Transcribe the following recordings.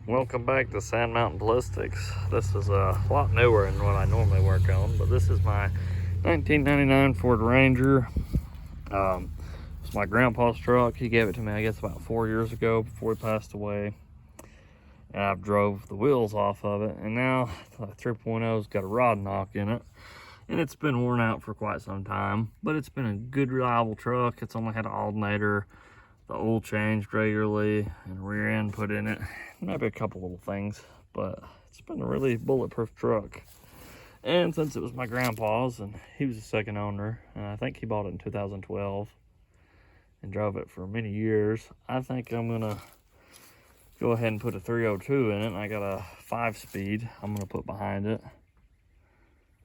Welcome back to Sand Mountain Ballistics. This is a lot newer than what I normally work on, but this is my 1999 Ford Ranger. It's my grandpa's truck. He gave it to me, I guess, about 4 years ago before he passed away. And I've drove the wheels off of it, and now the 3.0's got a rod knock in it. And it's been worn out for quite some time, but it's been a good, reliable truck. It's only had an alternator, the oil changed regularly, and a rear end put in it. Maybe a couple little things, but it's been a really bulletproof truck. And since it was my grandpa's and he was the second owner, and I think he bought it in 2012 and drove it for many years, I think I'm gonna go ahead and put a 302 in it. And I got a 5-speed I'm gonna put behind it.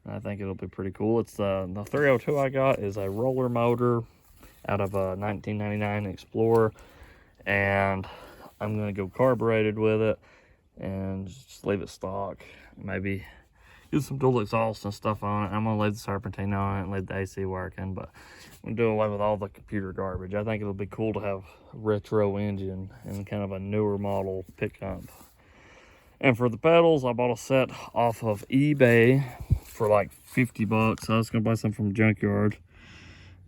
I think it'll be pretty cool. It's the 302 I got is a roller motor out of a 1999 Explorer, and I'm gonna go carbureted with it and just leave it stock. Maybe use some dual exhaust and stuff on it. I'm gonna leave the serpentine on it and leave the AC working, but I'm gonna do away with all the computer garbage. I think it'll be cool to have a retro engine and kind of a newer model pickup. And for the pedals, I bought a set off of eBay for like 50 bucks. I was gonna buy some from Junkyard,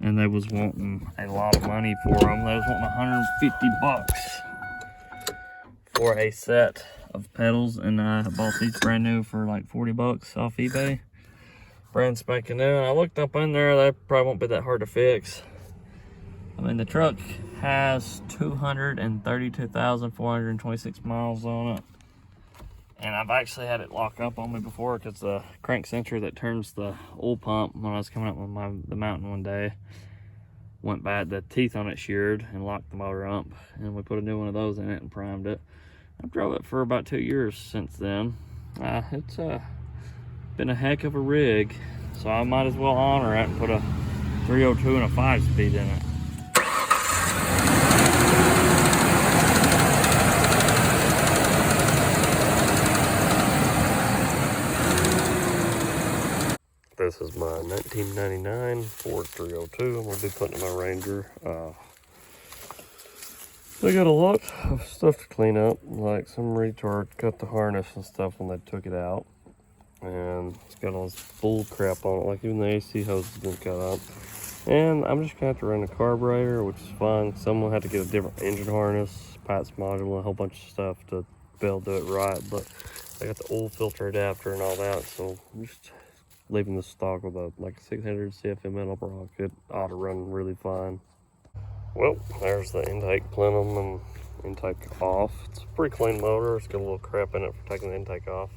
and they was wanting a lot of money for them. They was wanting 150 bucks for a set of pedals, and I bought these brand new for like 40 bucks off eBay. Brand spanking new. And I looked up in there, they probably won't be that hard to fix. I mean, the truck has 232,426 miles on it. And I've actually had it lock up on me before because the crank sensor that turns the oil pump, when I was coming up with the mountain one day, went bad. The teeth on it sheared and locked the motor up, and we put a new one of those in it and primed it. I've drove it for about 2 years since then. It's been a heck of a rig, so I might as well honor it and put a 302 and a 5-speed in it. This is my 1999 Ford 302. I'm going to be putting in my Ranger. They got a lot of stuff to clean up, like some retard cut the harness and stuff when they took it out. And it's got all this bull crap on it, like even the AC hose has been cut up. And I'm just going to have to run the carburetor, which is fine. Someone had to get a different engine harness, Pat's module, and a whole bunch of stuff to be able to do it right. But I got the oil filter adapter and all that, so I'm just leaving the stock with a like 600 CFM metal block. It ought to run really fine. Well, there's the intake plenum and intake off. It's a pretty clean motor. It's got a little crap in it for taking the intake off.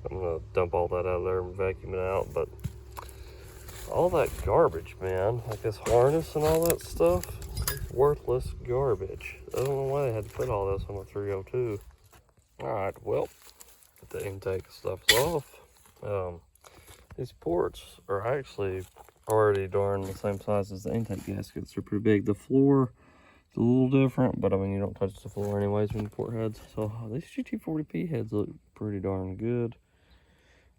I'm gonna dump all that out of there and vacuum it out. But all that garbage, man, like this harness and all that stuff, it's worthless garbage. I don't know why they had to put all this on the 302. All right, well, get the intake stuff off. These ports are actually already darn the same size as the intake gaskets. They're pretty big. The floor is a little different, but I mean, you don't touch the floor anyways when you port heads. So these GT40P heads look pretty darn good.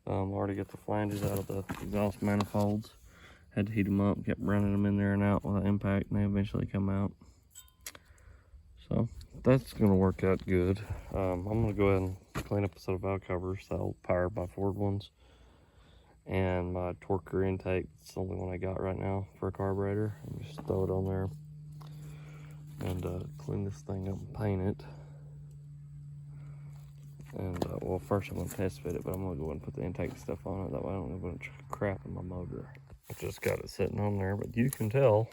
Already got the flanges out of the exhaust manifolds. Had to heat them up, kept running them in there and out with the impact, and they eventually come out. So that's gonna work out good. I'm gonna go ahead and clean up a set of valve covers, the old powered by Ford ones. And my Torquer intake, it's the only one I got right now for a carburetor. And just throw it on there and clean this thing up and paint it. And well, first I'm gonna test fit it, but I'm gonna go ahead and put the intake stuff on it. That way I don't have a bunch of crap in my motor. I just got it sitting on there, but you can tell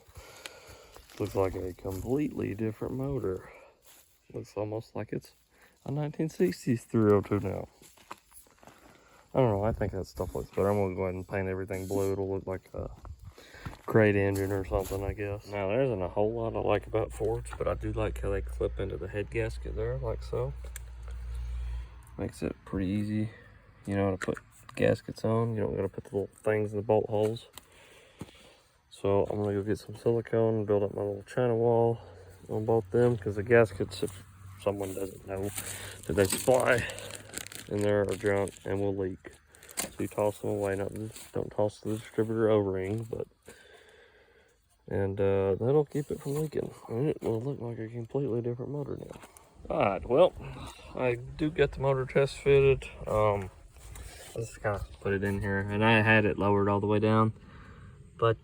it looks like a completely different motor. Looks almost like it's a 1960s 302 now. I don't know, I think that stuff looks better. I'm gonna go ahead and paint everything blue. It'll look like a crate engine or something, I guess. Now, there isn't a whole lot I like about Fords, but I do like how they clip into the head gasket there, like so. Makes it pretty easy, you know, to put gaskets on. You don't gotta put the little things in the bolt holes. So I'm gonna go get some silicone and build up my little China wall on both them, because the gaskets, if someone doesn't know, that they supply in there are junk and will leak. So you toss them away. Don't toss the distributor O-ring, but that'll keep it from leaking. And it will look like a completely different motor now. Alright, well, I do get the motor test fitted. Let's kind of put it in here, and I had it lowered all the way down. But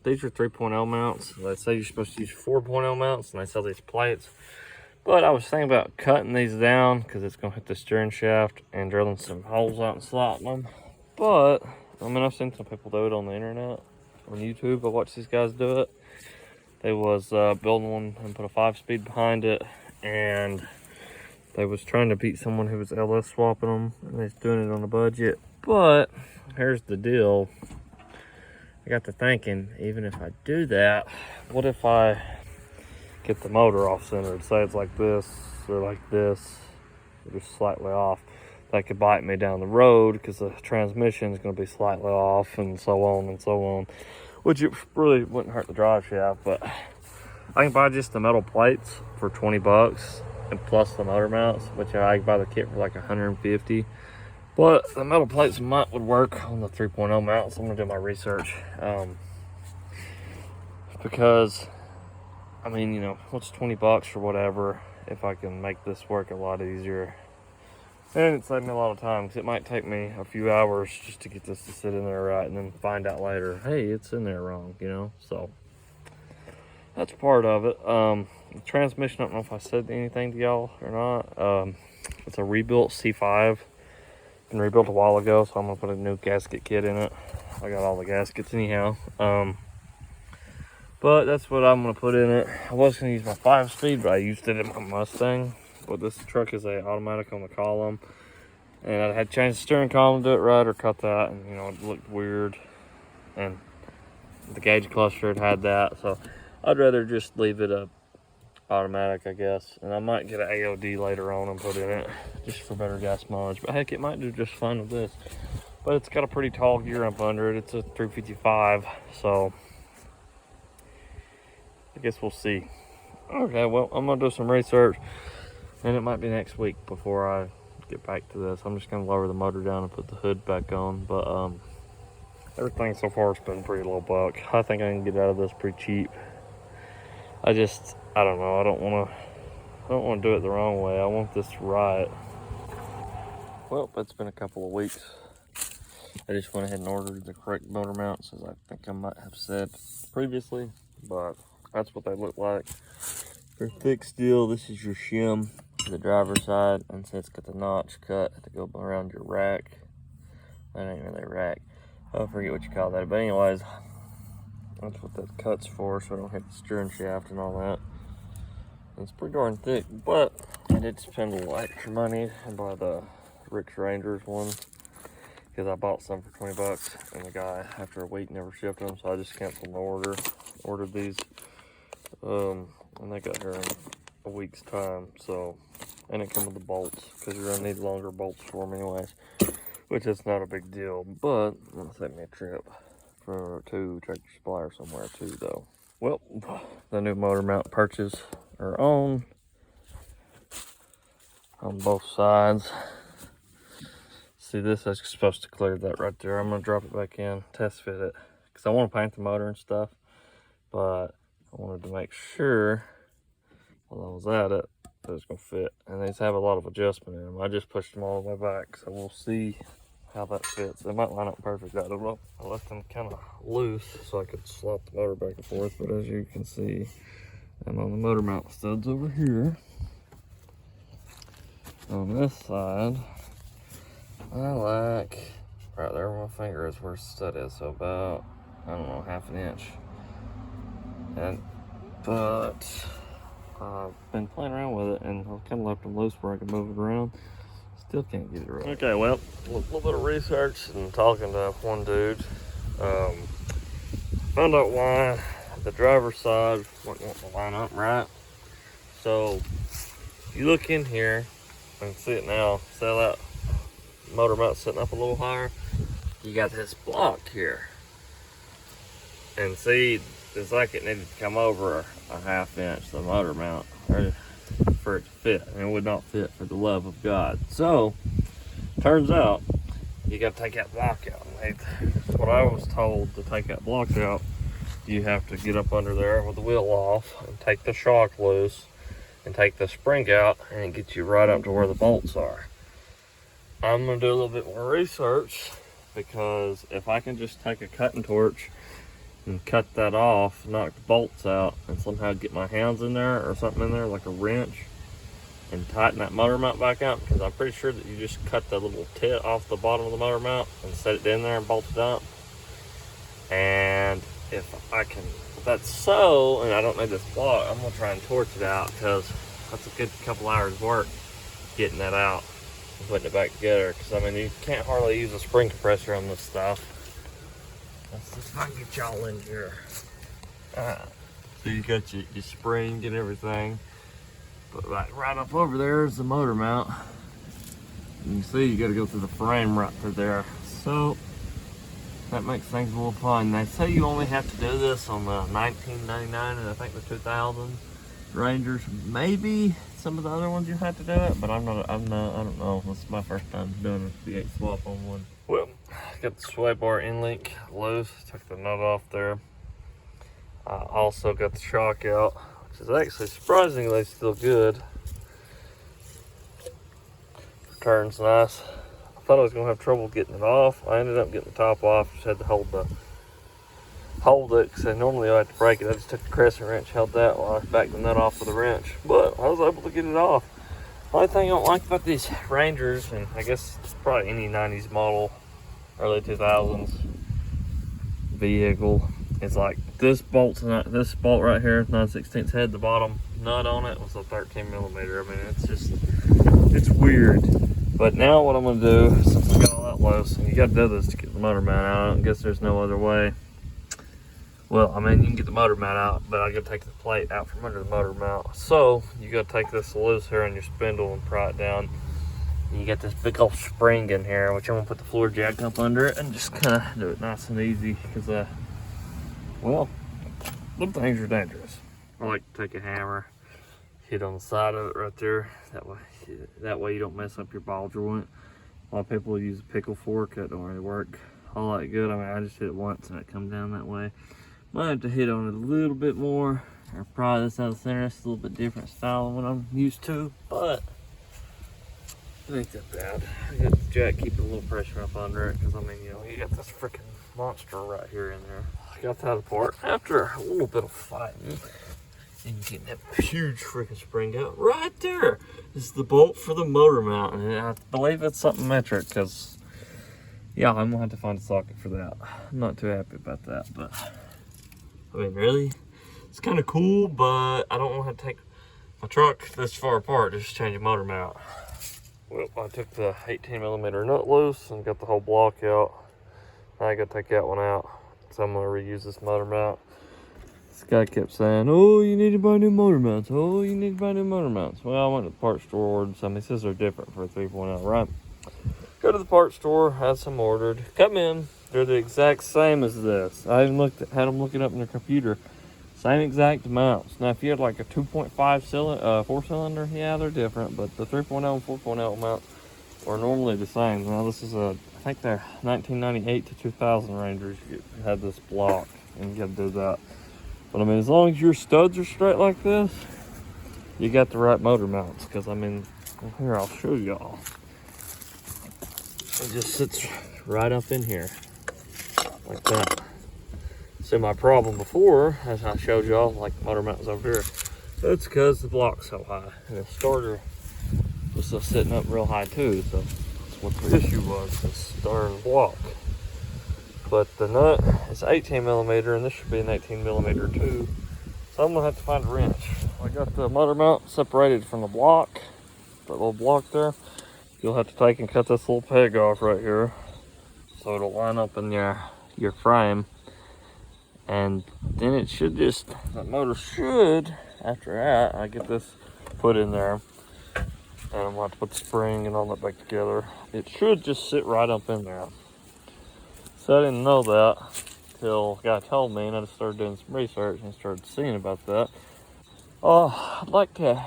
these are 3.0 mounts. They say you're supposed to use 4.0 mounts, and they sell these plates. But I was thinking about cutting these down because it's gonna hit the steering shaft and drilling some holes out and slotting them. But I mean, I've seen some people do it on the internet, on YouTube. I watched these guys do it. They was building one and put a 5-speed behind it, and they was trying to beat someone who was LS swapping them, and they're doing it on a budget. But here's the deal. I got to thinking, even if I do that, what if I get the motor off centered? Say it's like this or like this, or just slightly off. That could bite me down the road because the transmission is going to be slightly off, and so on and so on. Which it really wouldn't hurt the drive shaft, but I can buy just the metal plates for 20 bucks. And plus the motor mounts, which I can buy the kit for like 150. But the metal plates would work on the 3.0 mounts. I'm gonna do my research. Because, I mean, you know, what's 20 bucks or whatever if I can make this work a lot easier. And it saved me a lot of time, because it might take me a few hours just to get this to sit in there right, and then find out later, hey, it's in there wrong, you know? So that's part of it. The transmission, I don't know if I said anything to y'all or not. It's a rebuilt C5. Been rebuilt a while ago, so I'm gonna put a new gasket kit in it. I got all the gaskets anyhow. But that's what I'm gonna put in it. I was gonna use my 5-speed, but I used it in my Mustang. But this truck is a automatic on the column, and I had to change the steering column to do it right, or cut that, and you know, it looked weird. And the gauge cluster had that, so I'd rather just leave it up automatic, I guess. And I might get an AOD later on and put in it just for better gas mileage. But heck, it might do just fine with this. But it's got a pretty tall gear up under it. It's a 355, so I guess we'll see. Okay, well, I'm gonna do some research, and it might be next week before I get back to this. I'm just gonna lower the motor down and put the hood back on. But everything so far has been pretty low buck. I think I can get out of this pretty cheap. I don't know. I don't want to do it the wrong way. I want this right. Well, it's been a couple of weeks. I just went ahead and ordered the correct motor mounts, as I think I might have said previously, but that's what they look like. They're thick steel. This is your shim to the driver's side, and so it's got the notch cut to go around your rack. That ain't really a rack. I forget what you call that, but anyways, that's what that cut's for, so I don't hit the steering shaft and all that. It's pretty darn thick, but I did spend a little extra money and buy the Rick's Rangers one, because I bought some for 20 bucks, and the guy after a week never shipped them, so I just canceled my order. Ordered these, and they got here in a week's time. So, and it comes with the bolts, because you're gonna need longer bolts for them anyways, which is not a big deal. But I'm gonna take me a trip to Tractor Supply or somewhere too, though. Well, the new motor mount purchase are on both sides. See, this is supposed to clear that right there. I'm gonna drop it back in, test fit it, because I want to paint the motor and stuff, but I wanted to make sure while I was at it that it's gonna fit. And these have a lot of adjustment in them. I just pushed them all the way back, so we'll see how that fits. It might line up perfect. I don't know. I left them kind of loose so I could slot the motor back and forth, but as you can see, I'm on the motor mount studs over here. On this side, I like right there where my finger is where the stud is, so about, I don't know, half an inch. But I've been playing around with it, and I've kind of left them loose where I can move it around. Still can't get it right. Okay, well, a little bit of research and talking to one dude, found out why the driver's side wouldn't want to line up right. So you look in here and see it now. See how that motor mount sitting up a little higher? You got this block here, and see, it's like it needed to come over a half inch, the motor mount, for it to fit, and it would not fit for the love of God. So turns out you got to take that block out. What I was told, to take that block out, you have to get up under there with the wheel off and take the shock loose and take the spring out, and it gets you right up to where the bolts are. I'm gonna do a little bit more research, because if I can just take a cutting torch and cut that off, knock the bolts out, and somehow get my hands in there or something in there like a wrench and tighten that motor mount back out, because I'm pretty sure that you just cut the little tit off the bottom of the motor mount and set it in there and bolt it up. And if that's so, and I don't need this block, I'm gonna try and torch it out, because that's a good couple hours work getting that out and putting it back together. Because I mean, you can't hardly use a spring compressor on this stuff. Let's see if I can get y'all in here. So you got your spring and everything, but right up over there is the motor mount. You can see you got to go through the frame right through there. So that makes things a little fun. They say you only have to do this on the 1999 and I think the 2000 Rangers. Maybe some of the other ones you have to do it, but I don't know. This is my first time doing a V8 swap on one. Well, got the sway bar end link loose, took the nut off there. I also got the shock out, which is actually surprisingly still good. Turns nice. I thought I was gonna have trouble getting it off. I ended up getting the top off, just had to hold it, because normally I have to break it. I just took the crescent wrench, held that while I backed the nut off with a wrench, but I was able to get it off. The only thing I don't like about these Rangers, and I guess it's probably any 90s model, early 2000s vehicle, is like this bolt right here, 9/16 head, the bottom nut on it was a 13 millimeter. I mean, it's weird. But now what I'm gonna do, since I got all that loose, and you gotta do this to get the motor mount out, I guess there's no other way. Well, I mean, you can get the motor mount out, but I gotta take the plate out from under the motor mount. So you gotta take this loose here on your spindle and pry it down. And you got this big old spring in here, which I'm gonna put the floor jack up under it and just kind of do it nice and easy, because well, them things are dangerous. I like to take a hammer, hit on the side of it right there. That way you don't mess up your ball joint. A lot of people use a pickle fork. That don't really work all that good. I mean, I just hit it once and it comes down that way. Might have to hit on it a little bit more, or pry this out of the center. It's a little bit different style than what I'm used to, but it ain't that bad. I got the jack keeping a little pressure up under it, because I mean, you know, you got this freaking monster right here in there. I got that apart after a little bit of fighting, and you get that huge freaking spring out right there. This is the bolt for the motor mount, and I believe it's something metric, because yeah, I'm gonna have to find a socket for that. I'm not too happy about that, but I mean, really, it's kind of cool, but I don't want to have to take my truck this far apart just to change a motor mount. Well, I took the 18 millimeter nut loose and got the whole block out. Now I got to take that one out, so I'm going to reuse this motor mount. This guy kept saying, oh, you need to buy new motor mounts. Oh, you need to buy new motor mounts. Well, I went to the parts store, ordered some. He says they're different for a 3.0, right? Go to the parts store, had some ordered, come in. They're the exact same as this. I even had them looking up in their computer. Same exact mounts. Now, if you had like a 2.5 cylinder, 4-cylinder, yeah, they're different. But the 3.0 and 4.0 mounts are normally the same. Now, this is I think they're 1998 to 2000 Rangers. You had this block, and you got to do that. But I mean, as long as your studs are straight like this, you got the right motor mounts. Because I mean, here, I'll show y'all. It just sits right up in here. Like that. So my problem before, as I showed y'all, like the motor mount was over here, that's because the block's so high. And the starter was still sitting up real high too, so that's what the issue was, the starter block. But the nut is 18 millimeter, and this should be an 18 millimeter too. So I'm gonna have to find a wrench. I got the motor mount separated from the block, that little block there. You'll have to take and cut this little peg off right here, so it'll line up in your frame, and then it should just, that motor should, after that, I get this put in there, and I'm going to put the spring and all that back together. It should just sit right up in there. So I didn't know that till a guy told me, and I just started doing some research and started seeing about that. I'd like to,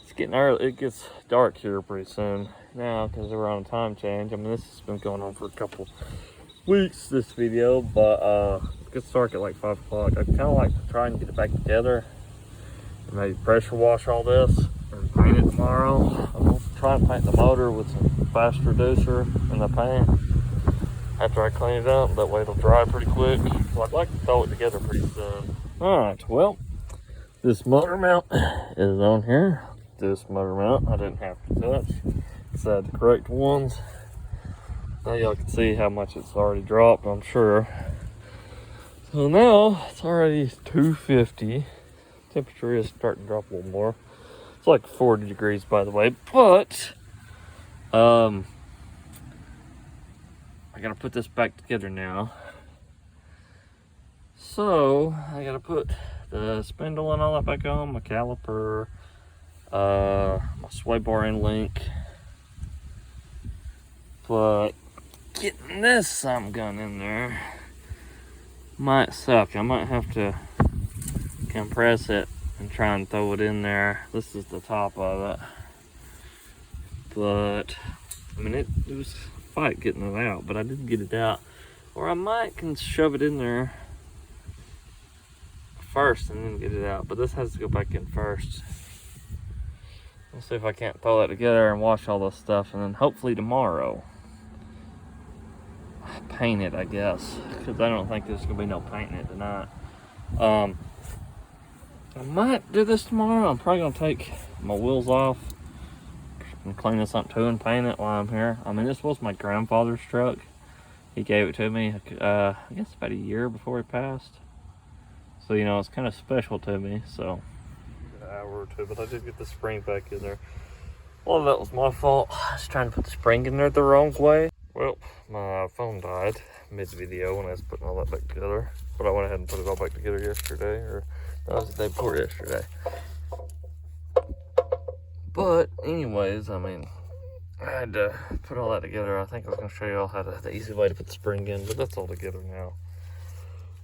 it's getting early, it gets dark here pretty soon now, because we're on a time change. I mean, this has been going on for a couple weeks, this video, but it gets dark at like 5 o'clock. I kind of like to try and get it back together maybe pressure wash all this and paint it tomorrow. I'm gonna try and paint the motor with some fast reducer in the paint after I clean it up. That way it'll dry pretty quick. So I'd like to throw it together pretty soon. Alright, well, this motor mount is on here. This motor mount I didn't have to touch. It's had the correct ones. Now y'all can see how much it's already dropped, I'm sure. So now it's already 250. Temperature is starting to drop a little more. It's like 40 degrees, by the way, but I gotta put this back together now. So I gotta put the spindle and all that back on, my caliper, my sway bar and link. But getting this something gun in there might suck. I might have to compress it and try and throw it in there. This is the top of it. But I mean, it was a fight getting it out, but I did get it out. Or I might can shove it in there first and then get it out, but this has to go back in first. We'll see if I can't throw that together and wash all this stuff, and then hopefully tomorrow paint it, I guess, because I don't think there's gonna be no painting it tonight. I might do this tomorrow. I'm probably gonna take my wheels off and clean this up too and paint it while I'm here. I mean, this was my grandfather's truck. He gave it to me, I guess about a year before he passed. So, you know, it's kind of special to me, so. An hour or two, but I did get the spring back in there. A lot of that was my fault. I was trying to put the spring in there the wrong way. Well, my phone died mid-video when I was putting all that back together. But I went ahead and put it all back together yesterday, or that was the day before yesterday. But anyways, I mean, I had to put all that together. I think I was going to show you all how the easy way to put the spring in, but that's all together now.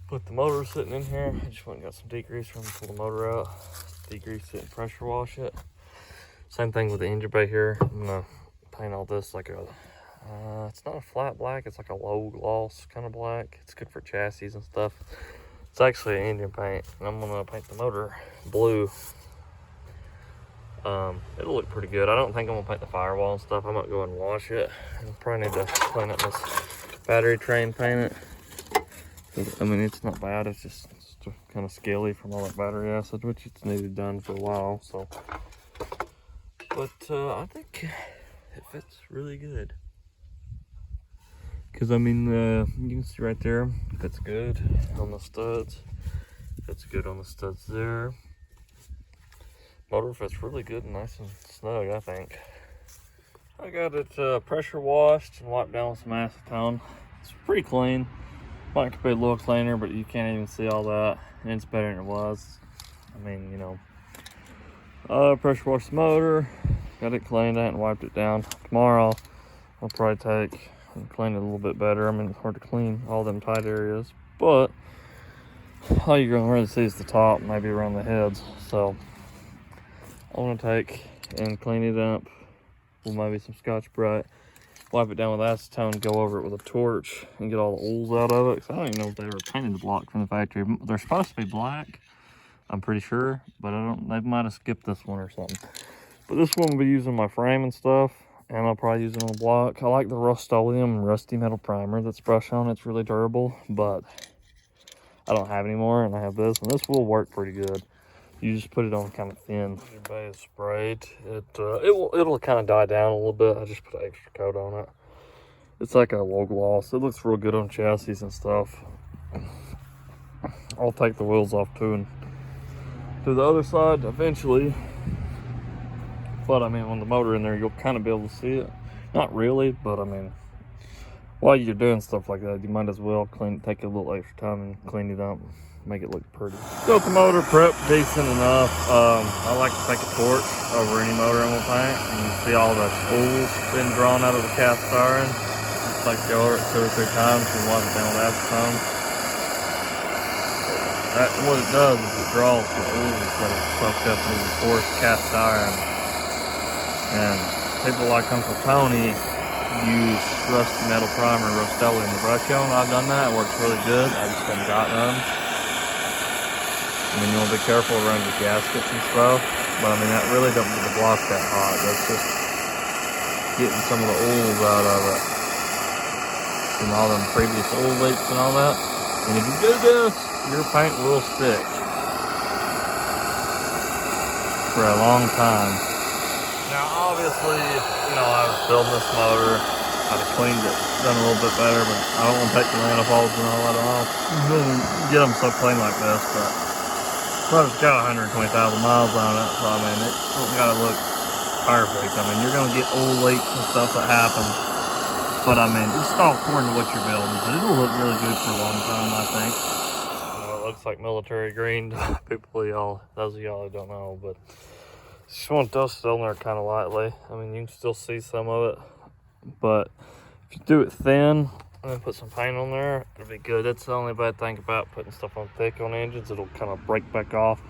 But the motor's sitting in here. I just went and got some degreaser and pull the motor out. Degrease it and pressure wash it. Same thing with the engine bay here. I'm going to paint all this like a, it's not a flat black, it's like a low gloss kind of black. It's good for chassis and stuff. It's actually an engine paint, and I'm going to paint the motor blue. It'll look pretty good. I don't think I'm going to paint the firewall and stuff. I might go and wash it. I probably need to clean up this battery train paint it. I mean, it's not bad. It's just kind of scaly from all that battery acid, which it's needed done for a while. So, but I think it fits really good. Cause I mean, you can see right there, it fits good on the studs. Fits good on the studs there. Motor fits really good and nice and snug, I think. I got it pressure washed and wiped down with some acetone. It's pretty clean. Might could be a little cleaner, but you can't even see all that, and it's better than it was. I mean, you know, pressure washed the motor, got it cleaned out and wiped it down. Tomorrow I'll probably take and clean it a little bit better. I mean, it's hard to clean all them tight areas, but all you're gonna really see is the top, maybe around the heads. So I want to take and clean it up with maybe some Scotch-Brite. Wipe it down with acetone, go over it with a torch and get all the oils out of it. 'Cause I don't even know if they were painted the block from the factory. They're supposed to be black, I'm pretty sure, but they might have skipped this one or something. But this one will be using my frame and stuff, and I'll probably use it on the block. I like the Rust-Oleum Rusty Metal Primer that's brushed on. It's really durable, but I don't have any more, and I have this, and this will work pretty good. You just put it on kind of thin. Your bay is sprayed. It'll kind of die down a little bit. I just put an extra coat on it. It's like a low gloss. It looks real good on chassis and stuff. I'll take the wheels off too and do the other side eventually. But I mean, when the motor in there, you'll kind of be able to see it. Not really, but I mean, while you're doing stuff like that, you might as well take a little extra time and clean it up. Make it look pretty. Got the motor prepped decent enough. I like to take a torch over any motor I'm gonna paint, and you see all the spools being drawn out of the cast iron. Just like go over it 2 or 3 times and wipe it down with acetone. What it does is it draws the oils that are soaked up into the coarse cast iron. And people like Uncle Tony use Rusty Metal Primer, Rust-Oleum in the brush on. I've done that. It works really good. I just haven't got none. mean, you want to be careful around your gaskets and stuff, but I mean, that really don't get the block that hot. That's just getting some of the oils out of it from all them previous oil leaks and all that. And if you do this, your paint will stick for a long time. Now, obviously, you know, I was building this motor. I'd have cleaned it, done a little bit better, but I don't want to take the manifolds and all that off. You really get them so clean like this, but it's got 120,000 miles on it, so I mean, it don't gotta look perfect. I mean, you're gonna get oil leaks and stuff that happen, but I mean, it's all according to what you're building, but it'll look really good for a long time, I think. It looks like military green to people, y'all, those of y'all who don't know, but just want to dust it on there kind of lightly. I mean, you can still see some of it, but if you do it thin and then put some paint on there, it'll be good. That's the only bad thing about putting stuff on thick on engines. It'll kind of break back off.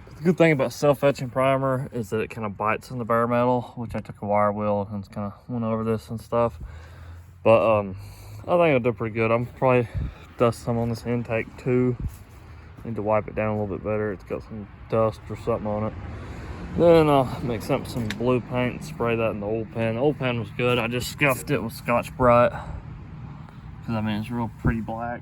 But the good thing about self-etching primer is that it kind of bites in the bare metal, which I took a wire wheel and kind of went over this and stuff. But I think it'll do pretty good. I'm probably dust some on this intake too. Need to wipe it down a little bit better. It's got some dust or something on it. Then I'll mix up some blue paint and spray that in the old pen. The old pen was good. I just scuffed it with Scotch-Brite because I mean it's real pretty black.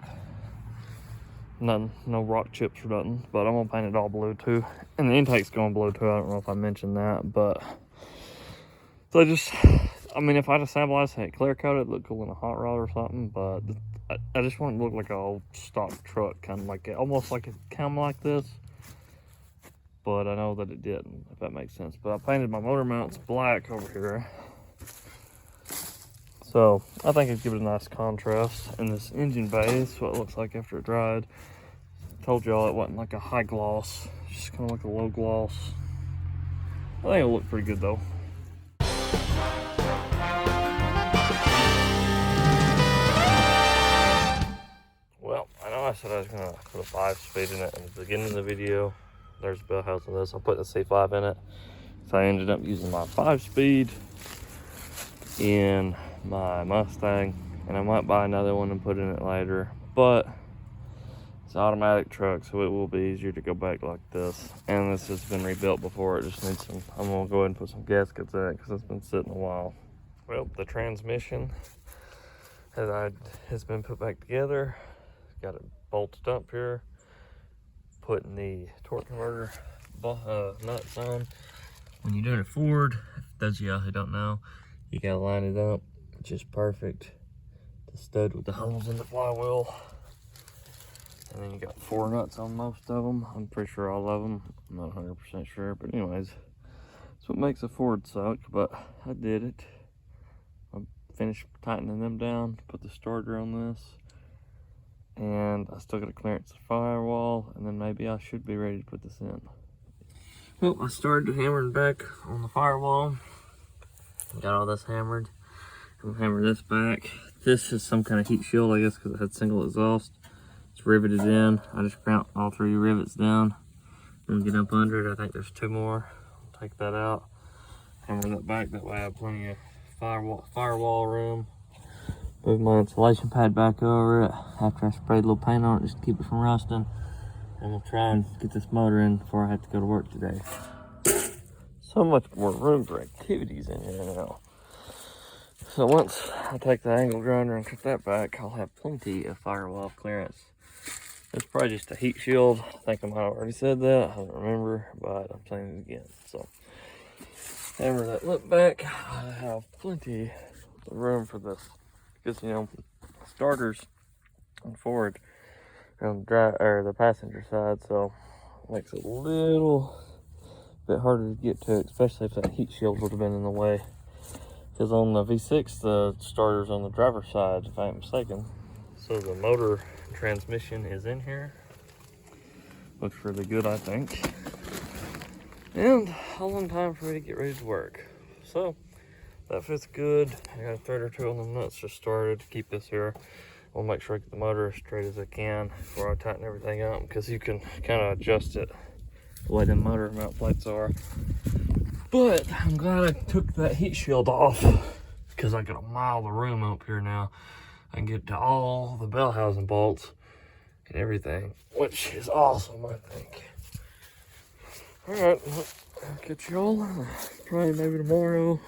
Nothing, no rock chips or nothing. But I'm gonna paint it all blue too. And the intake's going blue too. I don't know if I mentioned that, but so I mean, if I'd assembled it, clear coat it, look cool in a hot rod or something. But I just want it to look like an old stock truck, kind of like almost like a cam like this. But I know that it didn't, if that makes sense. But I painted my motor mounts black over here. So I think it'd give it a nice contrast. And this engine bay is what it looks like after it dried. I told y'all it wasn't like a high gloss, just kind of like a low gloss. I think it'll look pretty good though. Well, I know I said I was gonna put a 5-speed in it in the beginning of the video. There's a bell house on this. I'll put the C5 in it. So I ended up using my 5-speed in my Mustang, and I might buy another one and put in it later. But it's an automatic truck, so it will be easier to go back like this. And this has been rebuilt before. It just needs some. I'm gonna go ahead and put some gaskets in it because it's been sitting a while. Well, the transmission has been put back together. Got it bolted up here. Putting the torque converter nuts on. When you're doing a Ford, those of y'all who don't know, you gotta line it up just perfect. The stud with the holes in the flywheel. And then you got 4 nuts on most of them. I'm pretty sure all of them. I'm not 100% sure, but anyways, that's what makes a Ford suck, but I did it. I finished tightening them down, put the starter on this. And I still got to clearance the firewall, and then maybe I should be ready to put this in. Well, I started hammering back on the firewall. Got all this hammered. I'll hammer this back. This is some kind of heat shield, I guess, because it had single exhaust. It's riveted in. I just ground all 3 rivets down. And get up under it. I think there's 2 more. I'll take that out. Hammer that back. That way I have plenty of firewall room. Move my insulation pad back over it after I sprayed a little paint on it just to keep it from rusting. And we'll try and get this motor in before I have to go to work today. So much more room for activities in here now. So once I take the angle grinder and cut that back, I'll have plenty of firewall clearance. It's probably just a heat shield. I think I might have already said that. I don't remember, but I'm saying it again. So hammer that lip back. I have plenty of room for this. Because, you know, starters on Ford on the passenger side, so it makes it a little bit harder to get to, especially if that heat shield would have been in the way. Because on the V6, the starter's on the driver's side, if I ain't mistaken. So the motor transmission is in here. Looks really good, I think. And all in time for me to get ready to work. So that fits good. I got a thread or 2 on the nuts just started to keep this here. I'll make sure I get the motor as straight as I can before I tighten everything up, because you can kind of adjust it the way the motor mount plates are. But I'm glad I took that heat shield off, because I got a mile of room up here now. I can get to all the bell housing bolts and everything, which is awesome, I think. Alright, I'll catch y'all probably maybe tomorrow.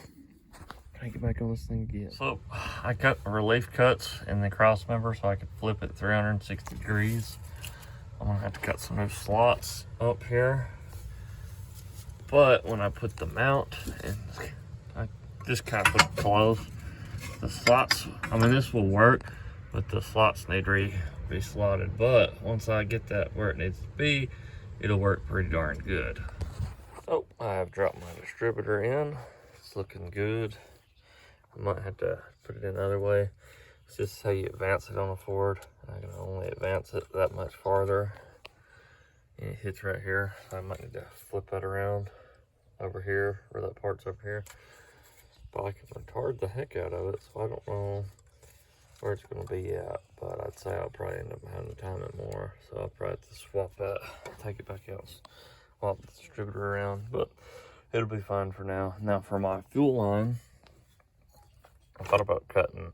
Try to get back on this thing again. So I cut relief cuts in the cross member so I could flip it 360 degrees. I'm gonna have to cut some new slots up here. But when I put the mount, and I just kind of put it close, the slots, I mean this will work, but the slots need to be slotted. But once I get that where it needs to be, it'll work pretty darn good. So I have dropped my distributor in. It's looking good. I might have to put it in the other way. It's just how you advance it on a Ford. I can only advance it that much farther. And it hits right here. So I might need to flip that around over here, where that part's over here. But I can retard the heck out of it, so I don't know where it's gonna be at. But I'd say I'll probably end up having to time it more. So I'll probably have to swap that, take it back out, swap the distributor around. But it'll be fine for now. Now for my fuel line, I thought about cutting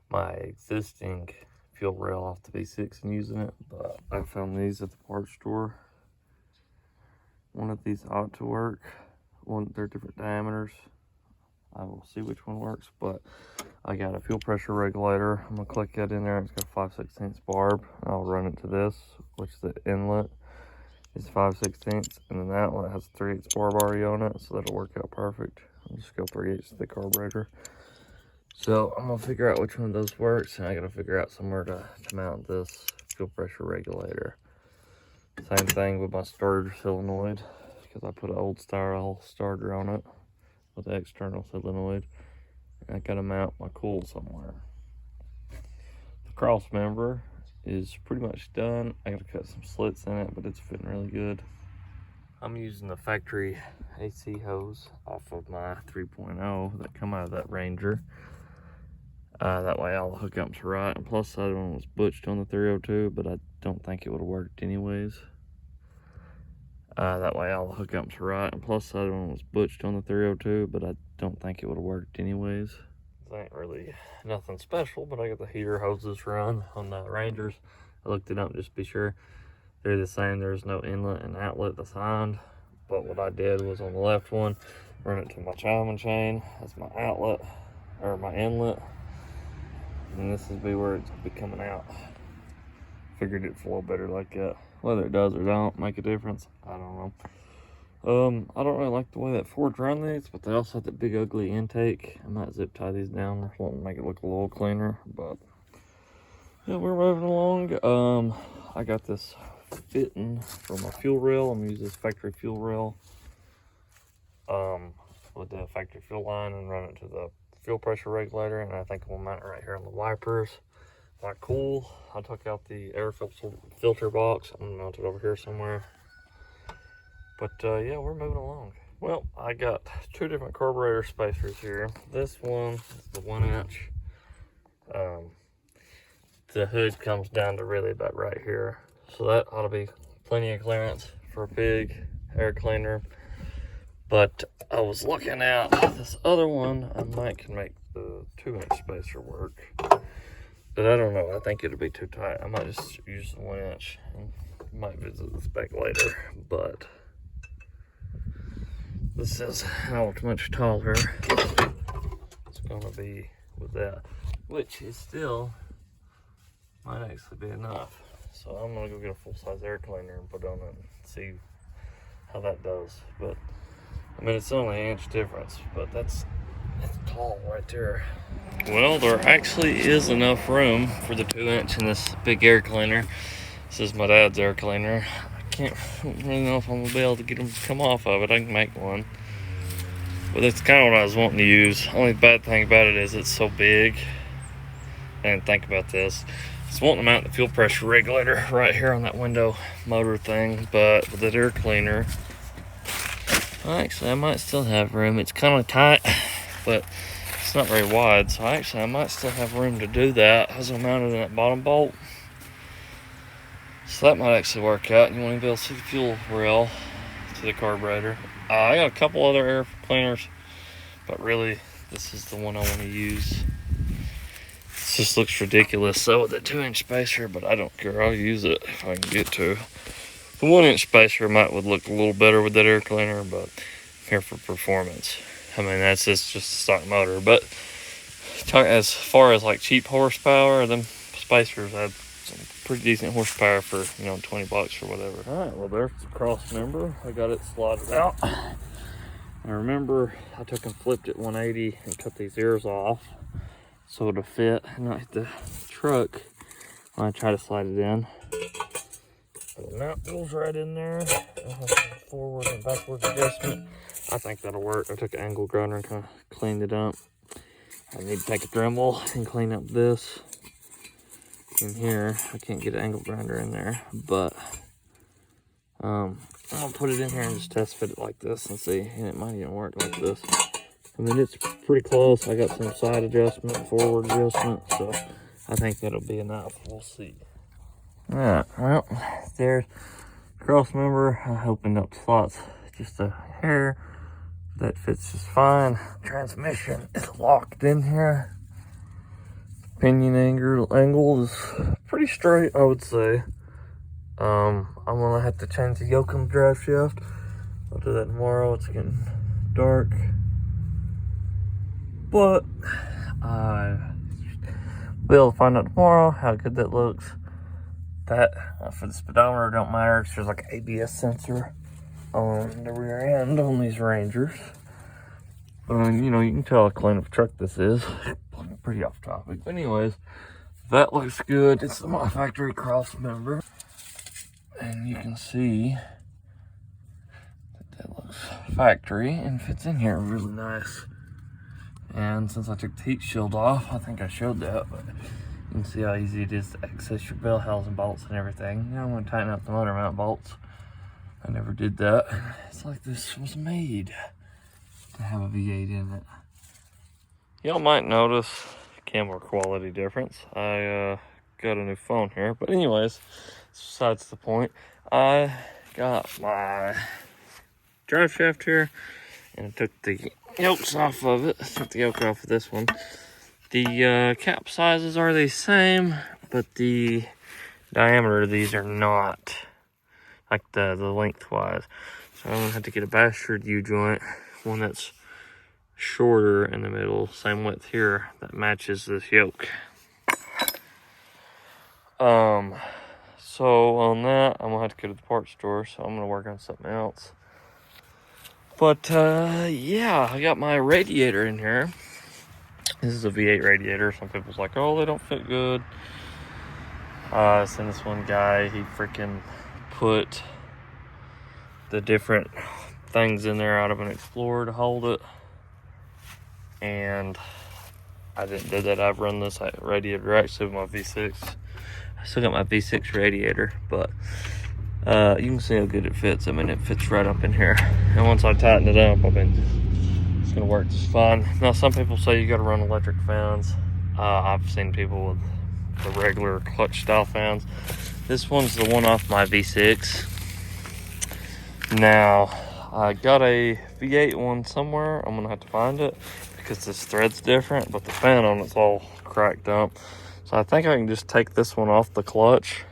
my existing fuel rail off the V6 and using it, but I found these at the parts store. One of these ought to work. They're different diameters. I will see which one works, but I got a fuel pressure regulator. I'm gonna click that in there. It's got 5/16 barb. I'll run it to this, which the inlet is 5/16, and then that one has 3/8 barb already on it, so that'll work out perfect. I'll just go 3/8 to the carburetor. So I'm gonna figure out which one of those works, and I gotta figure out somewhere to mount this fuel pressure regulator. Same thing with my starter solenoid, because I put an old style starter on it with the external solenoid, and I gotta mount my coil somewhere. The cross member is pretty much done. I gotta cut some slits in it, but it's fitting really good. I'm using the factory AC hose off of my 3.0 that come out of that Ranger. That way all the hookups are right, and plus the other one was butched on the 302, but I don't think it would have worked anyways. That way all the hookups are right, and plus the other one was butched on the 302, but I don't think it would have worked anyways. This ain't really nothing special, but I got the heater hoses run on the Rangers. I looked it up just to be sure. They're the same, there's no inlet and outlet assigned, but what I did was on the left one, run it to my timing chain. That's my outlet, or my inlet. And this is be where it's be coming out. Figured it'd flow better like that. Whether it does or don't make a difference, I don't know. I don't really like the way that Ford's run these, but they also have that big ugly intake. I might zip tie these down or something to make it look a little cleaner, but yeah, we're moving along. I got this fitting for my fuel rail. I'm gonna use this factory fuel rail with the factory fuel line and run it to the fuel pressure regulator, and I think we'll mount it right here on the wipers. My cool, I took out the air filter box. I'm gonna mount it over here somewhere. But yeah, we're moving along. Well, I got two different carburetor spacers here. This one is the 1-inch. The hood comes down to really about right here, so that ought to be plenty of clearance for a big air cleaner. But I was looking at this other one. I might can make the 2-inch spacer work, but I don't know. I think it'll be too tight. I might just use the 1-inch and might visit this back later. But this is how much taller it's gonna be with that, which is still might actually be enough. So I'm gonna go get a full-size air cleaner and put on it and see how that does. But I mean, it's only an inch difference, but that's tall right there. Well, there actually is enough room for the 2-inch in this big air cleaner. This is my dad's air cleaner. I don't really know if I'm gonna be able to get them to come off of it. I can make one, but that's kind of what I was wanting to use. Only bad thing about it is it's so big. And think about this. I was wanting to mount the fuel pressure regulator right here on that window motor thing, but with that air cleaner, actually, I might still have room. It's kind of tight, but it's not very wide. So actually, I might still have room to do that as I mount it in that bottom bolt. So that might actually work out. You want to be able to see the fuel rail to the carburetor. I got a couple other air cleaners, but really, this is the one I want to use. It just looks ridiculous. So with the 2-inch spacer, but I don't care. I'll use it if I can get to. The 1-inch spacer would look a little better with that air cleaner, but here for performance. I mean, that's just a stock motor. But as far as like cheap horsepower, them spacers have some pretty decent horsepower for, you know, $20 or whatever. All right, well, there's the cross member. I got it slotted out. I remember I took and flipped it 180 and cut these ears off so it'll fit and not hit the truck when I try to slide it in. So the mount goes right in there. Forward and backward adjustment. I think that'll work. I took an angle grinder and kind of cleaned it up. I need to take a Dremel and clean up this in here. I can't get an angle grinder in there, but I'll put it in here and just test fit it like this and see, and it might even work like this. I mean, it's pretty close. I got some side adjustment, forward adjustment, so I think that'll be enough. We'll see. All right, well, there's cross member. I opened up slots just a hair. That fits just fine. Transmission is locked in here. Pinion angle is pretty straight, I would say. I'm gonna have to change the yoke on the drive shaft. I'll do that tomorrow. It's getting dark, but I'll be able to find out tomorrow how good that looks. That for the speedometer don't matter because there's like an ABS sensor on the rear end on these Rangers. You know, you can tell how clean of a truck this is. Pretty off topic. But anyways, that looks good. It's my factory cross member. And you can see that looks factory and fits in here really nice. And since I took the heat shield off, I think I showed that, but you can see how easy it is to access your bell housing bolts and everything. Now I'm going to tighten up the motor mount bolts. I never did that. It's like this was made to have a V8 in it. Y'all might notice camera quality difference. I got a new phone here, but anyways, besides the point. I got my drive shaft here and I took the yokes off of it. I took the yoke off of this one. The cap sizes are the same, but the diameter of these are not, like the lengthwise. So I'm gonna have to get a bastard U-joint, one that's shorter in the middle, same width here, that matches this yoke. So on that, I'm gonna have to go to the parts store, so I'm gonna work on something else. But yeah, I got my radiator in here. This is a V8 radiator. Some people's like, oh, they don't fit good. Seen this one guy, he freaking put the different things in there out of an Explorer to hold it. And I didn't do that. I've run this radiator actually with my V6. I still got my V6 radiator, but you can see how good it fits. I mean, it fits right up in here. And once I tighten it up, it's gonna work just fine. Now, some people say you gotta run electric fans. I've seen people with the regular clutch style fans. This one's the one off my V6. Now, I got a V8 one somewhere. I'm gonna have to find it because this thread's different, but the fan on it's all cracked up. So I think I can just take this one off the clutch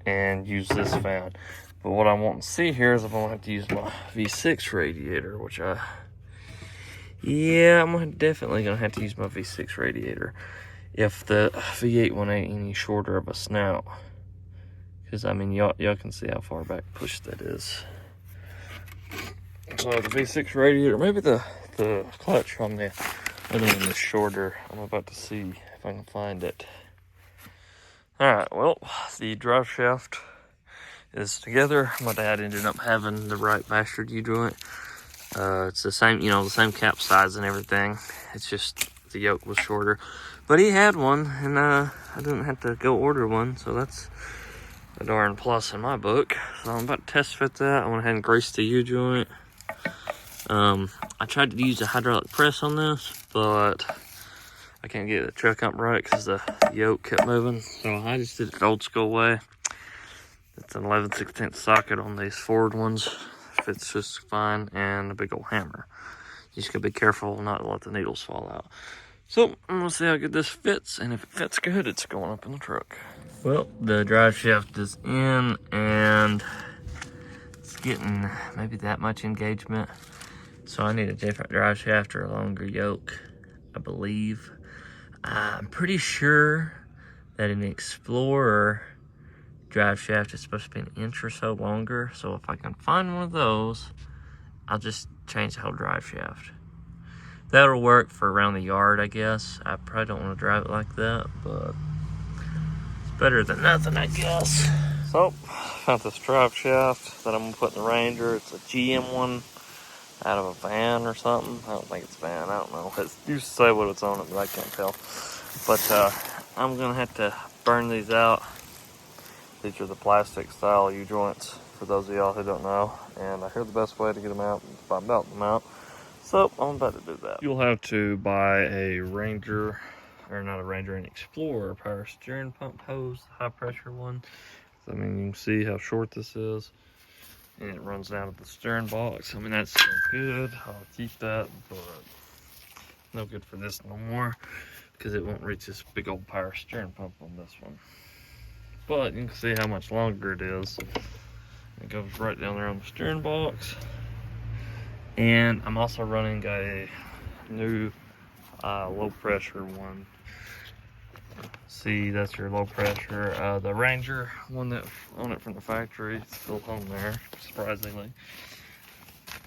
and use this fan. But what I want to see here is if I'm gonna have to use my V6 radiator, which I'm definitely gonna have to use my V6 radiator if the V8 one ain't any shorter of a snout. Because I mean, y'all can see how far back push that is. So the V6 radiator, maybe the clutch on the other one is shorter. I'm about to see if I can find it. Alright, well, the drive shaft is together. My dad ended up having the right bastard U-joint. It's the same, the same cap size and everything. It's just the yoke was shorter. But he had one, and I didn't have to go order one, so that's a darn plus in my book. So I'm about to test fit that. I went ahead and greased the U-joint. I tried to use a hydraulic press on this, but I can't get the truck up right because the yoke kept moving. So I just did it the old school way. It's an 11/16 socket on these forward ones. Fits just fine, and a big old hammer. You just gotta be careful not to let the needles fall out. So I'm gonna see how good this fits, and if it fits good, it's going up in the truck. Well, the drive shaft is in and it's getting maybe that much engagement. So I need a different drive shaft or a longer yoke, I believe. I'm pretty sure that an Explorer drive shaft is supposed to be an inch or so longer. So if I can find one of those, I'll just change the whole drive shaft. That'll work for around the yard, I guess. I probably don't want to drive it like that, but it's better than nothing, I guess. So, found this drive shaft that I'm gonna put in the Ranger. It's a GM one out of a van or something. I don't think it's a van, I don't know. It used to say what it's on it, but I can't tell. But I'm gonna have to burn these out. These are the plastic style U-joints, for those of y'all who don't know. And I hear the best way to get them out is by belting them out. So I'm about to do that. You'll have to buy a Ranger, or not a Ranger, an Explorer power steering pump hose, high pressure one. I mean, you can see how short this is. And it runs down to the steering box. I mean, that's still good. I'll keep that, but no good for this no more because it won't reach this big old power steering pump on this one. But you can see how much longer it is. It goes right down there on the steering box. And I'm also running a new low pressure one. See, that's your low pressure. The Ranger one that on it from the factory, it's still on there, surprisingly.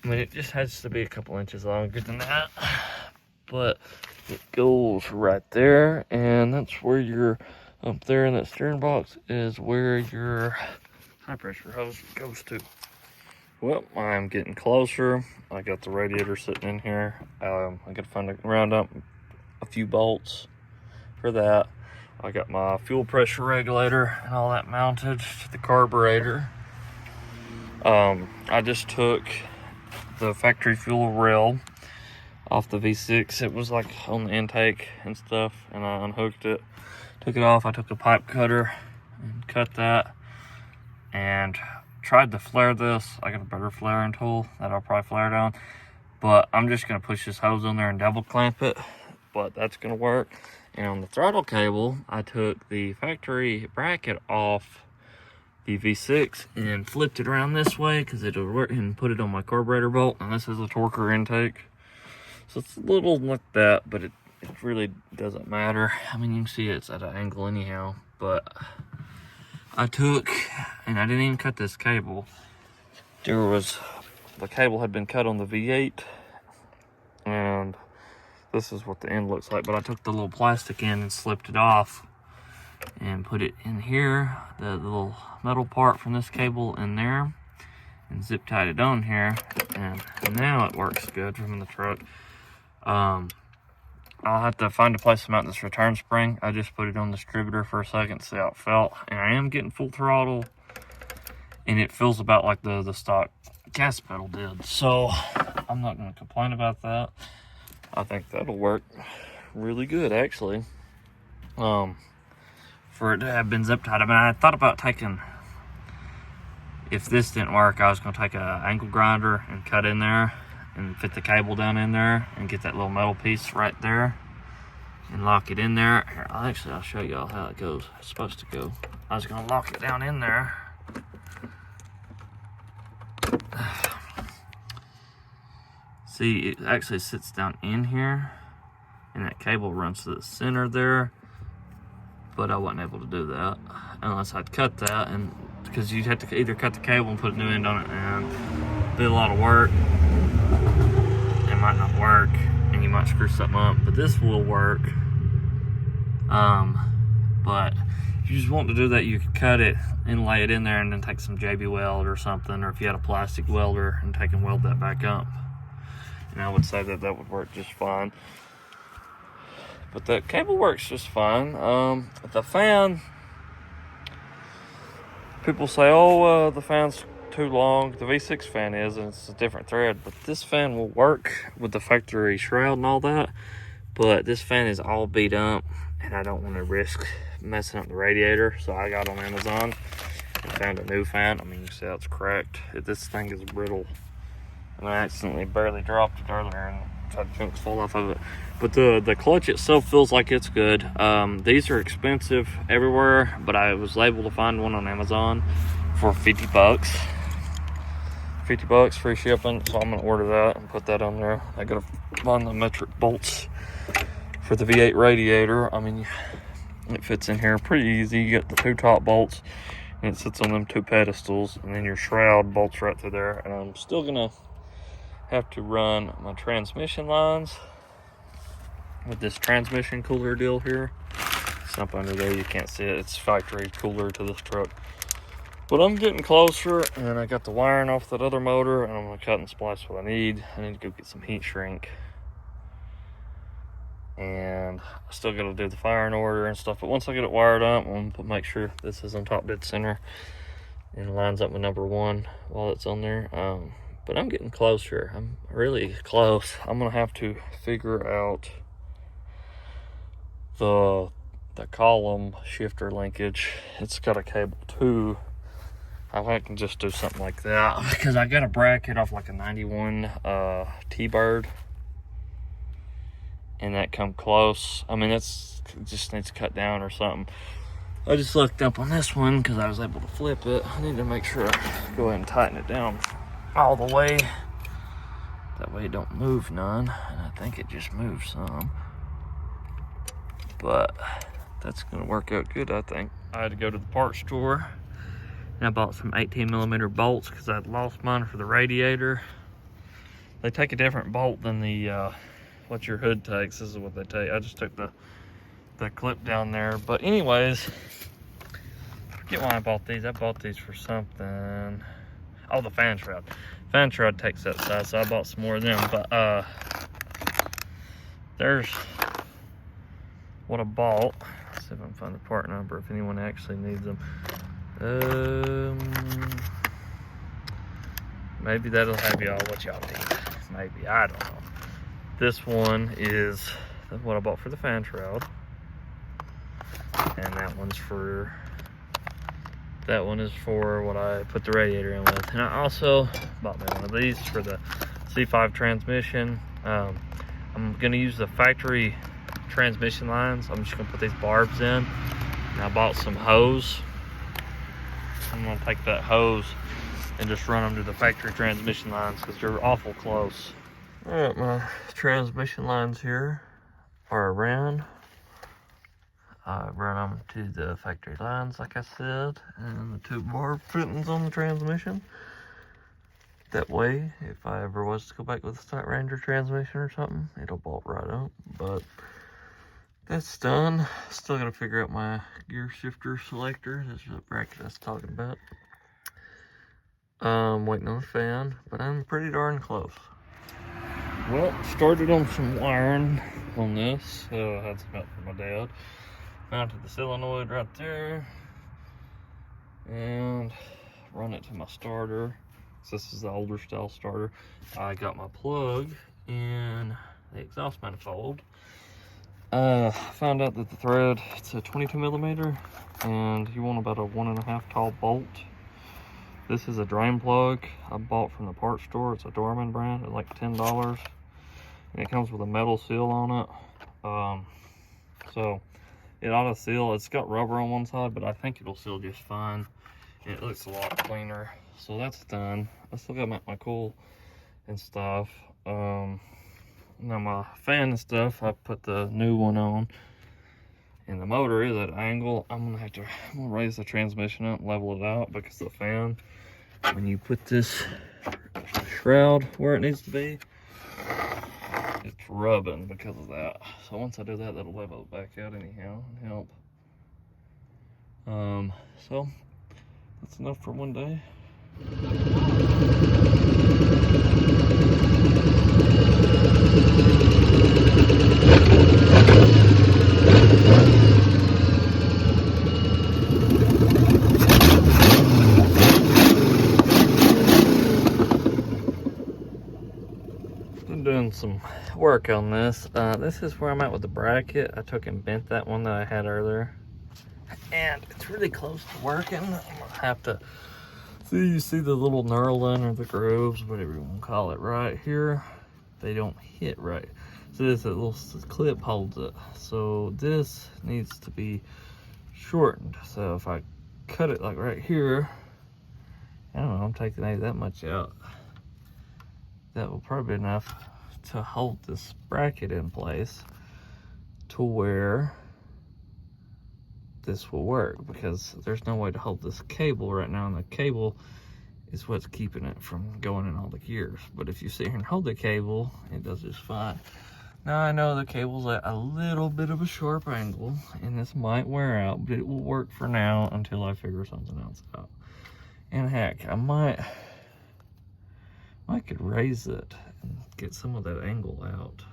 I mean, it just has to be a couple inches longer than that. But it goes right there, and that's where your, up there in that steering box is where your high pressure hose goes to. Well, I'm getting closer. I got the radiator sitting in here. I gotta round up a few bolts for that. I got my fuel pressure regulator and all that mounted to the carburetor. I just took the factory fuel rail off the V6. It was like on the intake and stuff, and I unhooked it, took it off. I took a pipe cutter and cut that, and tried to flare this. I got a better flaring tool that I'll probably flare down, but I'm just gonna push this hose on there and double clamp it, but that's gonna work. And on the throttle cable, I took the factory bracket off the V6 and flipped it around this way because it'll work, and put it on my carburetor bolt. And this is a torquer intake, so it's a little like that, but it really doesn't matter. I mean, you can see it's at an angle anyhow. But I took, and I didn't even cut this cable. The cable had been cut on the V8, and this is what the end looks like. But I took the little plastic end and slipped it off and put it in here, the little metal part from this cable in there, and zip tied it on here, and now it works good from the truck. I'll have to find a place to mount this return spring. I just put it on the distributor for a second to see how it felt, and I am getting full throttle, and it feels about like the stock gas pedal did, so I'm not going to complain about that. I think that'll work really good, actually. For it to have been zip tied. I mean, I thought about taking, if this didn't work, I was going to take a angle grinder and cut in there and fit the cable down in there and get that little metal piece right there and lock it in there. Here, I'll show y'all how it goes. It's supposed to go. I was going to lock it down in there. See, it actually sits down in here, and that cable runs to the center there, but I wasn't able to do that unless I'd cut that, and because you'd have to either cut the cable and put a new end on it, and be a lot of work. It might not work, and you might screw something up, but this will work. But if you just want to do that, you could cut it and lay it in there and then take some JB weld or something, or if you had a plastic welder, and take and weld that back up. And I would say that that would work just fine. But the cable works just fine. The fan, people say, oh, the fan's too long. The V6 fan is, and it's a different thread. But this fan will work with the factory shroud and all that. But this fan is all beat up, and I don't want to risk messing up the radiator. So I got on Amazon and found a new fan. I mean, you see how it's cracked. This thing is brittle. And I accidentally barely dropped it earlier and had chunks fall off of it. But the clutch itself feels like it's good. These are expensive everywhere, but I was able to find one on Amazon for 50 bucks. 50 bucks free shipping, so I'm gonna order that and put that on there. I gotta find the metric bolts for the V8 radiator. I mean, it fits in here pretty easy. You get the 2 top bolts, and it sits on them 2 pedestals, and then your shroud bolts right through there. And I'm still gonna have to run my transmission lines with this transmission cooler deal here. It's up under there, you can't see it. It's factory cooler to this truck. But I'm getting closer, and I got the wiring off that other motor, and I'm gonna cut and splice what I need. I need to go get some heat shrink. And I still gotta do the firing order and stuff. But once I get it wired up, I'm gonna make sure this is on top dead center and lines up with number 1 while it's on there. But I'm getting closer. I'm really close. I'm gonna have to figure out the column shifter linkage. It's got a cable too. I can just do something like that because I got a bracket off like a 91 T-Bird, and that come close. I mean, it just needs to cut down or something. I just looked up on this one because I was able to flip it. I need to make sure I go ahead and tighten it down all the way. That way it don't move none, and I think it just moves some. But that's gonna work out good, I think. I had to go to the parts store, and I bought some 18mm bolts because I'd lost mine for the radiator. They take a different bolt than the what your hood takes. This is what they take. I just took the clip down there. But anyways, I forget why I bought these. I bought these for something. Oh, the fan shroud. Fan shroud takes that size, so I bought some more of them. But there's what I bought. Let's see if I can find the part number if anyone actually needs them. Maybe that'll have y'all what y'all need. Maybe, I don't know. This one is what I bought for the fan shroud, and that one is for what I put the radiator in with. And I also bought me one of these for the C5 transmission. I'm gonna use the factory transmission lines. I'm just gonna put these barbs in, and I bought some hose. I'm gonna take that hose and just run them to the factory transmission lines because they're awful close. All right, my transmission lines here are around. I run them to the factory lines, like I said, and the 2 barb fittings on the transmission. That way, if I ever was to go back with a State Ranger transmission or something, it'll bolt right up. But that's done. Still gotta figure out my gear shifter selector. That's the bracket I was talking about. Waiting on a fan, but I'm pretty darn close. Well, started on some wiring on this. So I had some help from my dad. Mounted the solenoid right there, and run it to my starter. So this is the older style starter. I got my plug in the exhaust manifold. Found out that the thread, it's a 22mm, and you want about a 1.5 tall bolt. This is a drain plug I bought from the parts store. It's a Dorman brand. It's like $10, and it comes with a metal seal on it. So it ought to seal. It's got rubber on one side, but I think it'll seal just fine. It looks a lot cleaner. So that's done. I still got my coil and stuff. Now my fan and stuff, I put the new one on, and the motor is at an angle. I'm gonna raise the transmission up and level it out because the fan, when you put this shroud where it needs to be, it's rubbing because of that. So once I do that, that'll level it back out anyhow and help. So that's enough for one day. I'm doing some work on this. This is where I'm at with the bracket. I took and bent that one that I had earlier, and it's really close to working. I'm gonna have to see, you see the little knurling or the grooves, whatever you want to call it, right here. they don't hit right. So this little clip holds it. So this needs to be shortened. So if I cut it like right here, I don't know, I'm taking that much out. That will probably be enough to hold this bracket in place to where this will work, because there's no way to hold this cable right now, and the cable is what's keeping it from going in all the gears. But if you sit here and hold the cable, it does just fine. Now I know the cable's at a little bit of a sharp angle, and this might wear out, but it will work for now until I figure something else out. And heck, I might could raise it and get some of that angle out.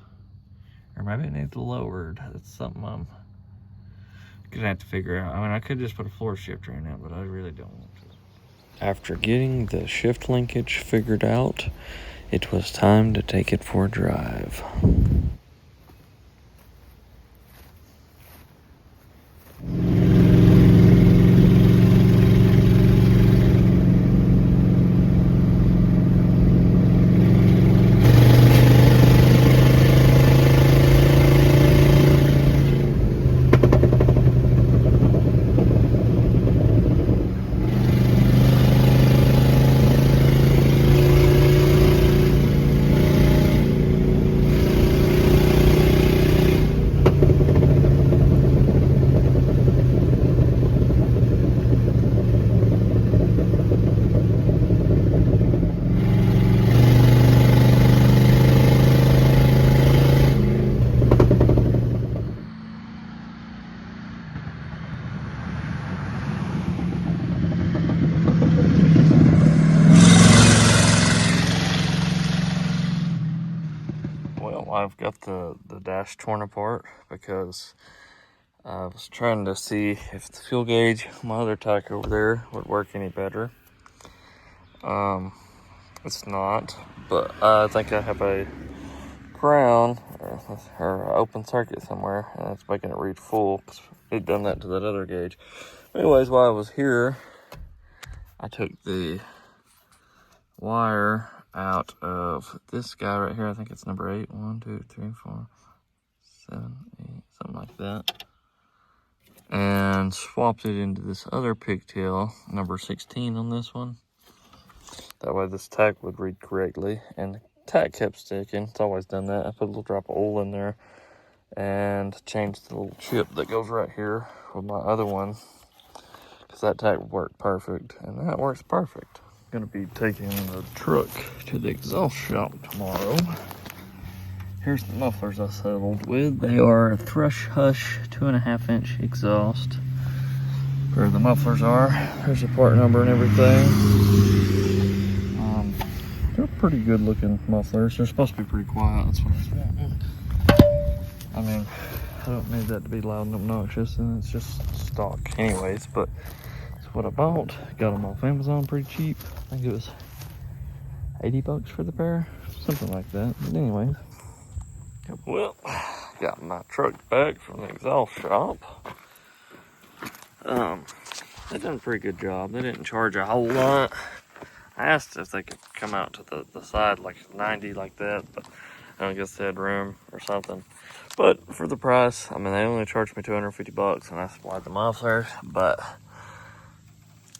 Or maybe it needs lowered. That's something I'm gonna have to figure out. I mean, I could just put a floor shifter in it, but I really don't want to. After getting the shift linkage figured out, it was time to take it for a drive. I've got the dash torn apart because I was trying to see if the fuel gauge, my other tach over there, would work any better. It's not, but I think I have a ground or open circuit somewhere, and it's making it read full because it done that to that other gauge. Anyways, while I was here, I took the wire out of this guy right here. I think it's number 8. 1, 2, 3, 4, 7, 8, something like that. And swapped it into this other pigtail, number 16 on this one. That way this tach would read correctly. And the tach kept sticking. It's always done that. I put a little drop of oil in there and changed the little chip that goes right here with my other one, because that tach worked perfect, and that works perfect. Gonna be taking the truck to the exhaust shop tomorrow. Here's the mufflers I settled with. They are a Thrush Hush 2.5-inch exhaust. Where the mufflers are, there's the part number and everything. They're pretty good looking mufflers. They're supposed to be pretty quiet. That's what I was wanting. I mean, I don't need that to be loud and obnoxious, and it's just stock anyways, but what I bought. Got them off Amazon pretty cheap. I think it was 80 bucks for the pair, something like that. But anyways, well, got my truck back from the exhaust shop. They done a pretty good job. They didn't charge a whole lot. I asked if they could come out to the side like 90 like that, but I don't guess they had room or something. But for the price, I mean, they only charged me 250 bucks, and I supplied the mufflers, but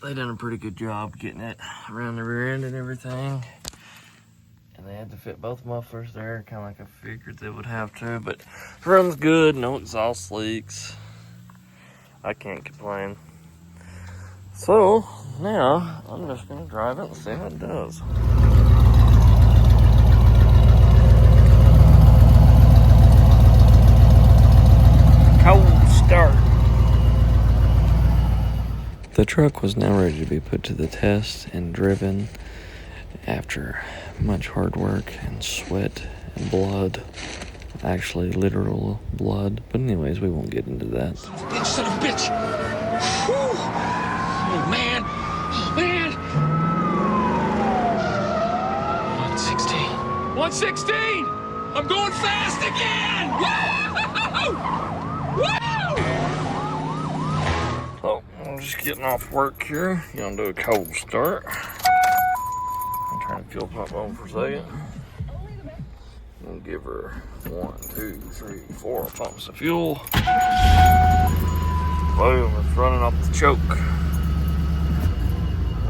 they done a pretty good job getting it around the rear end and everything. And they had to fit both mufflers there, kind of like I figured they would have to. But it runs good, no exhaust leaks. I can't complain. So now I'm just gonna drive it and see how it does. Cold start. The truck was now ready to be put to the test and driven after much hard work and sweat and blood. Actually, literal blood. But anyways, we won't get into that. Bitch, son of a bitch! Whew. Oh, man! Oh, man! 116. 116! I'm going fast again! Woo! Woo! So, I'm just getting off work here. Gonna do a cold start. I'm trying to fuel pump on for a second. give her 1, 2, 3, 4 pumps of fuel. Boom, it's running off the choke.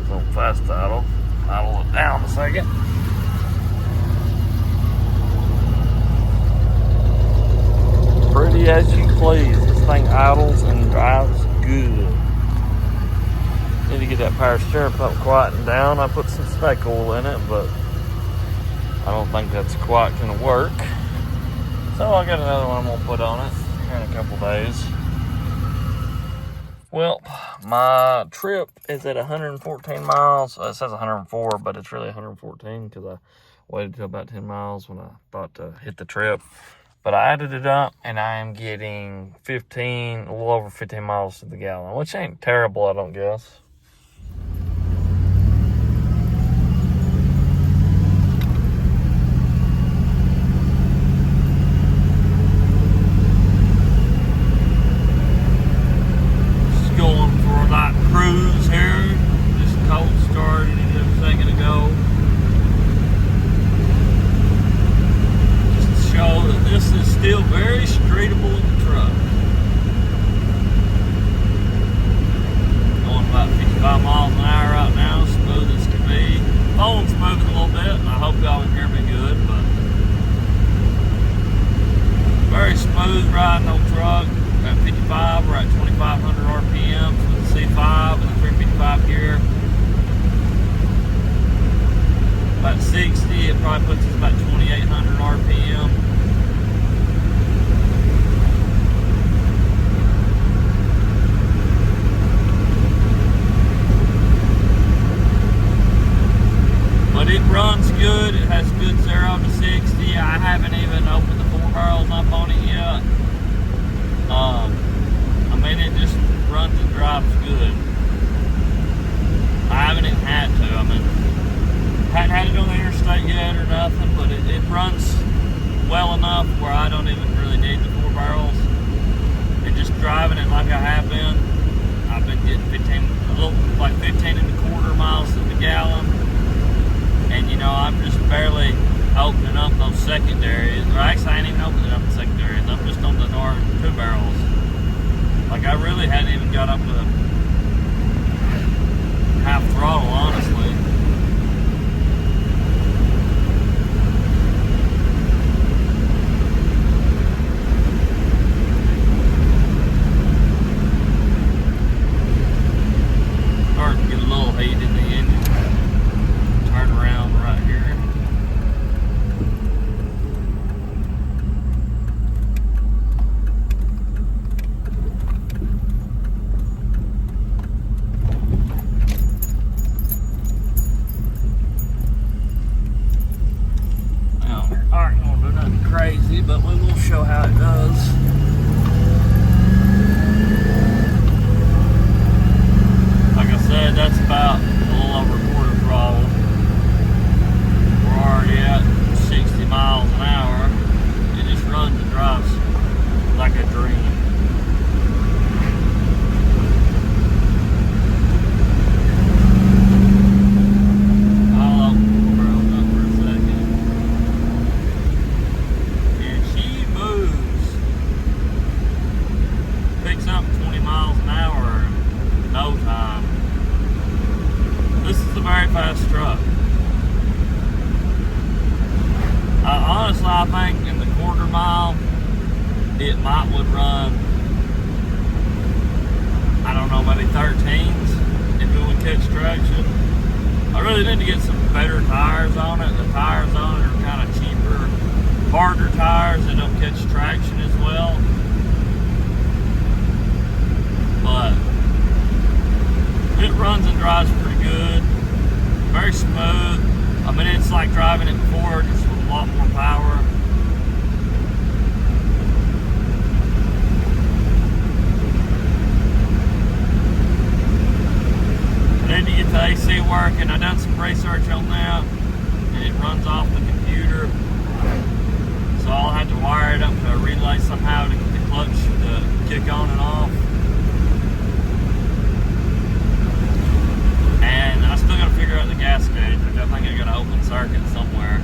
It's on fast idle. Idle it down a second. Pretty as you please. This thing idles and drives good. Need to get that power steering pump quietened down. I put some snake oil in it, but I don't think that's quite gonna work. So I got another one I'm gonna put on it here in a couple days. Well, my trip is at 114 miles. It says 104, but it's really 114 because I waited till about 10 miles when I thought to hit the trip. But I added it up, and I am getting a little over 15 miles to the gallon, which ain't terrible, I don't guess. Just going for a light cruise here. Just cold started a second ago. Show that this is still very streetable in the truck. Going about 55 miles an hour right now, smooth as can be. Phone's moving a little bit. I hope y'all can hear me good, but very smooth riding on truck. At 55, we're at 2,500 RPMs with the C5 and the 355 gear. About 60, it probably puts us about 2,800 RPM. But it runs good. It has good 0 to 60. I haven't even opened the 4 barrels up on it yet. I mean, it just runs and drives good. I haven't even had to. I mean, hadn't had it on the interstate yet or nothing, but it runs well enough where I don't even really need the 4 barrels. And just driving it like I have been, I've been getting 15 1/4 miles to the gallon. And you know, I'm just barely opening up those secondaries. Or actually, I ain't even opening up the secondaries. I'm just on the north 2 barrels. Like, I really hadn't even got up to half throttle, honestly. Starting to get a little heat in the engine. Turn around right here. Now, we aren't going to do nothing crazy, but we will show how it does. Like I said, that's about a little over 1/4 throttle. We're already at 60 miles an hour. It just runs and drives like a dream. I'll open the 4 barrels up for a second. And she moves. Picks up 20 miles an hour in no time. This is a very fast truck. Honestly, I think in the 1/4 mile, it would run, I don't know, maybe 13s if it would catch traction. I really need to get some better tires on it. The tires on it are kind of cheaper, harder tires that don't catch traction as well. But it runs and drives pretty good. Very smooth. I mean, it's like driving it before, just with a lot more power. I need to get the AC working. I done some research on that, and it runs off the computer. So I'll have to wire it up to a relay somehow to get the clutch to kick on and off. And I still got to figure out the gas gauge, which I think I got to open circuit somewhere.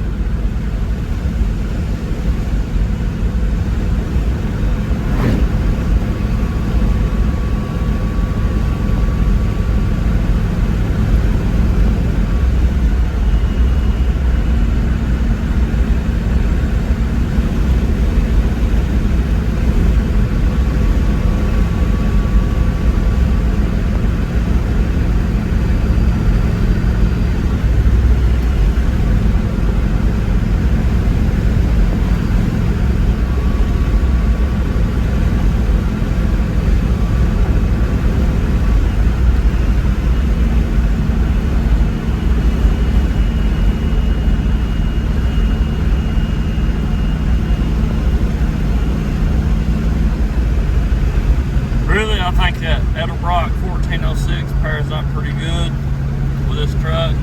that Edelbrock 1406 pairs up pretty good with this truck.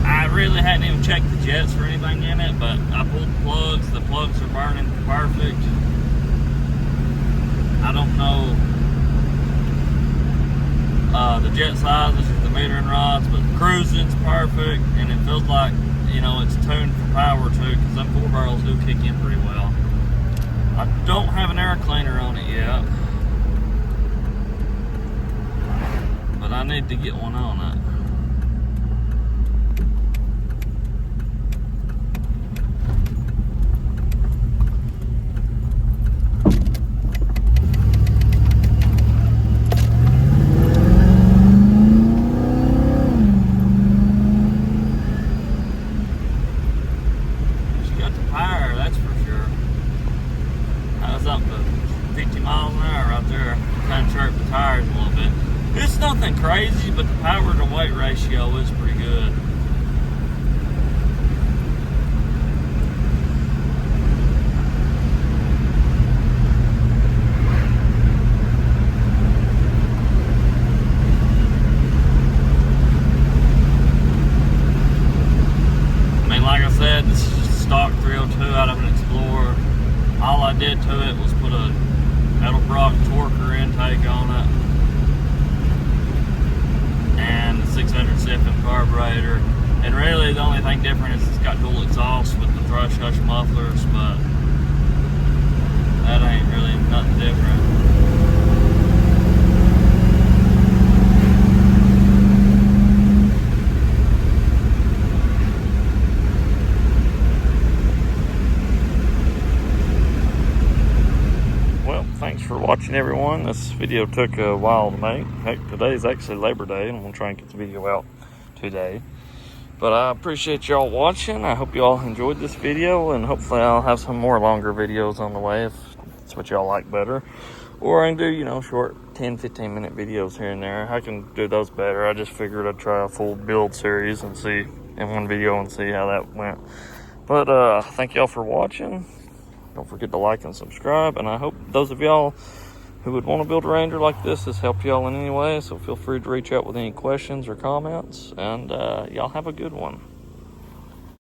I really hadn't even checked the jets or anything in it, but I pulled the plugs. The plugs are burning perfect. I don't know the jet sizes or the metering rods, but cruising's perfect, and it feels like, you know, it's tuned for power too, because them 4 barrels do kick in pretty well. I don't have an air cleaner on it yet, but I need to get one on it. It's nothing crazy, but the power to weight ratio is pretty good. I mean, like I said, this is just a stock 302 out of an Explorer. All I did to it was put a Edelbrock torquer intake on it and the 600 siphon carburetor, and really the only thing different is it's got dual exhaust with the thrush hush mufflers, but that ain't really nothing different. Thanks for watching, everyone. This video took a while to make. Heck, today's actually Labor Day, and I'm gonna try and get the video out today. But I appreciate y'all watching. I hope y'all enjoyed this video, and hopefully I'll have some more longer videos on the way if that's what y'all like better. Or I can do, you know, short 10-15 minute videos here and there. I can do those better. I just figured I'd try a full build series and see in one video and see how that went. But thank y'all for watching. Don't forget to like and subscribe, and I hope those of y'all who would want to build a Ranger like this has helped y'all in any way, so feel free to reach out with any questions or comments, and y'all have a good one.